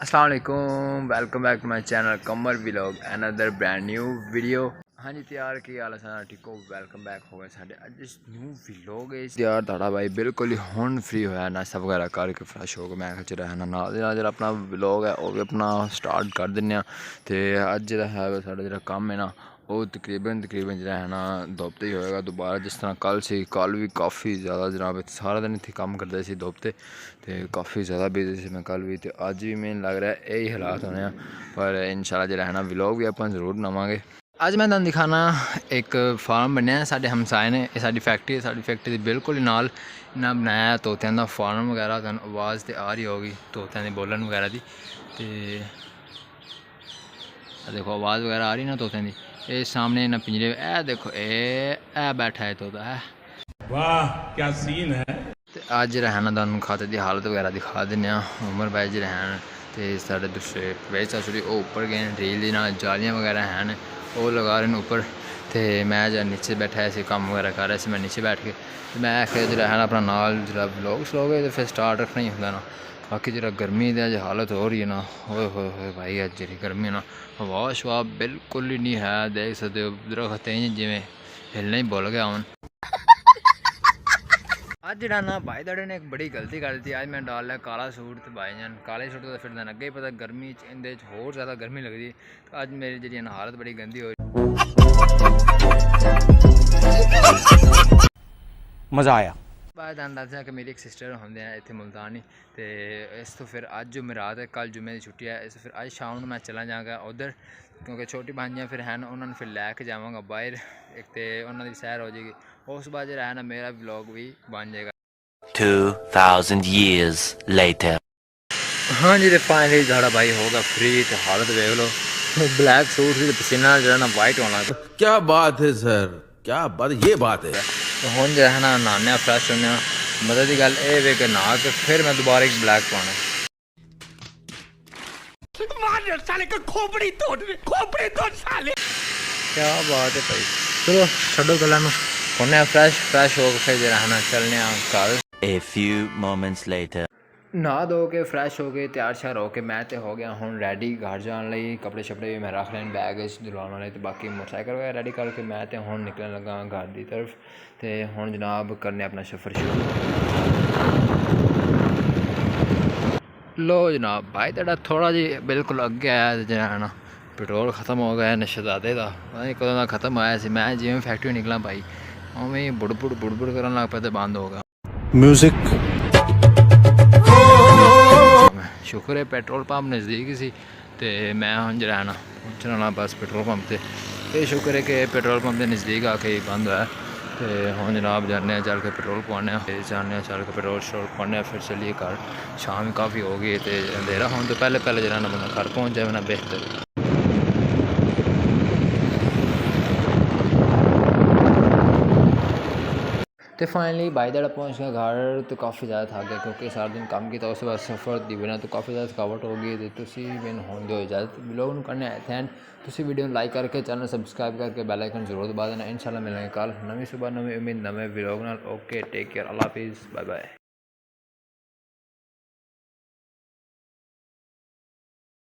अस्सलाम वालेकुम, welcome back to my channel Qamar vlog another brand new video. हाँ जी तैयार की हाल है ठीक हो, वेलकम बैक हो गए साढ़े अज न्यू व्लॉग है यार। ताड़ा भाई बिल्कुल ही हुण फ्री होया, नाश्ता वगैरह करके फ्रैश हो गए। मैं चला है ना जो अपना व्लॉग है वह भी अपना स्टार्ट कर दें। तो अज जो है साढ़ा जो काम है ना वो तकरीबन जो है ना धुप ही होएगा दोबारा। जिस तरह कल भी काफ़ी ज़्यादा जनाब सारा दिन इतने काम करते सी धुप ते काफ़ी ज़्यादा बिजी सी मैं कल भी। तो अज भी मैंने लग रहा है यही हालात होने हैं, पर इंशाल्लाह जो है ना व्लॉग भी आप जरूर बनावांगे। अज मैं तुहानू दिखाना एक फार्म बनया साढ़े हमसाए ने, यह साड़ी फैक्ट्री है। साड़ी फैक्ट्री के बिल्कुल ही नाल इन्हें बनाया तोतियां का फार्म वगैरह। तुहानू आवाज़ तो आ रही होगी तोतियां की बोलन वगैरह की। तो देखो आवाज़ वगैरह आ रही ना तोतियां की। ये सामने ना पिंजरे ए देखो ए बैठा है तोता है। वाह क्या सीन है। तो अज रहना तुहानू खाते की हालत वगैरह दिखा दें। उमर भाई जी रहन तो साढ़े दूसरे वेच चुरी वो उपर गए रील की जालियाँ वगैरह हैं वो लगा रहे हैं ऊपर। तो मैं जो नीचे बैठा ऐसे काम वगैरह कर रहा मैं नीचे बैठ के। तो मैं आखिर जो है अपना नाल जो व्लॉग स्लॉग है तो फिर स्टार्ट रखना ही होंगे ना। बाकी जो गर्मी की अज हालत हो रही है ना, होए भाई अज जी गर्मी ना हवा शवा बिल्कुल ही नहीं है। देख सकते हो दरख्त जिमें हिलना ही भुल गया हूँ। अज जरा ना भाई दाड़े ने एक बड़ी गलती कर दी। अज मैं डाल लिया काला सूट। तो भाई जान काले सूट तो फिर अगे ही पता गर्मी इंदे होर ज़्यादा गर्मी लगती। तो अज मेरी जी हालत बड़ी गंदी हो रही। मज़ा आया। बाद दस कि मेरी एक सिस्टर होंगे हैं इतने मुल्तान ही। तो इस तो फिर अज जुमेरात है, कल जुम्मे की छुट्टी है। इस फिर अज शाम को मैं चला जाऊँगा उधर, क्योंकि छोटी भांजियाँ फिर हैं उन्होंने फिर लैके जावगा बाहर। एक तो उन्होंने सैर हो जाएगी, उस बाद जो है ना मेरा व्लॉग भी बन जाएगा। 2000 years later। हाँ जी तो फाइनली साड़ा भाई होगा फ्री। तो हालत देख लो ब्लैक सूट से पसीना जो है ना वाइट होना। क्या बात है सर, क्या बात, ये बात है। तो हूँ जो है ना नहाने फ्रैश होने मतलब की गल ये वे कि नहा के फिर मैं दोबारा एक ब्लैक पाना। साले का खोपड़ी तोड़ साले। क्या बात है भाई, चलो छो गलों होने फ्रैश हो के फिर जो है ना चलने घर। A few moments later। नहा धो के फ्रैश हो गए, तैयार श्यार हो के मैं तो हो गया हूँ रेडी घर जाने लगी। कपड़े शपड़े भी मैं रख लें बैग दुलाने वाले। तो बाकी मोटरसाइकिल वगैरह रेडी करके मैं तो हूँ निकलने लगा घर की तरफ। तो हूँ जनाब करने अपना सफ़र शुरू। लो जनाब भाई तेरा थोड़ा जी बिल्कुल अगे आया जो है ना पेट्रोल ख़त्म हो गया नशेदादे का। पता नहीं कदों का ख़त्म आया सी। मैं जिमें फैक्ट्री निकला भाई उमें बुड़बुड़ करने लग पाया तो बंद हो गया म्यूजिक। शुक्र है पेट्रोल पंप नज़दीक सी। तो मैं हम जो है ना पहुँचने वाला बस पेट्रोल पंप से। ये शुक्र है कि पेट्रोल पंप के नज़दीक आके ही बंद होया। तो हम जनाब जाने चल के पेट्रोल पाने जाने चल के पेट्रोल शोल पाने फिर चलिए घर। शाम काफ़ी हो गई तो अंधेरा होने तो पहले जो है ना बंदा घर पहुँच जाए ना बेहतर। तो फाइनली भाई दाड़ा पहुँच गया घर। तो काफ़ी ज़्यादा थक गया क्योंकि सारा दिन काम किया उसके बाद सफ़र दी बिना तो काफ़ी ज़्यादा थकावट हो गई। तो तुम मैंने होने दो इजाज़त व्लॉग करने आए थे। तुम वीडियो लाइक करके चैनल सबसक्राइब करके बेल आइकन जरूर दबा देना। इंशाल्लाह मिलेंगे कल नवी सुबह नवी उम्मीद नवे व्लॉग नाल। ओके टेक केयर, अल्लाह हाफिज़, बाय बाय।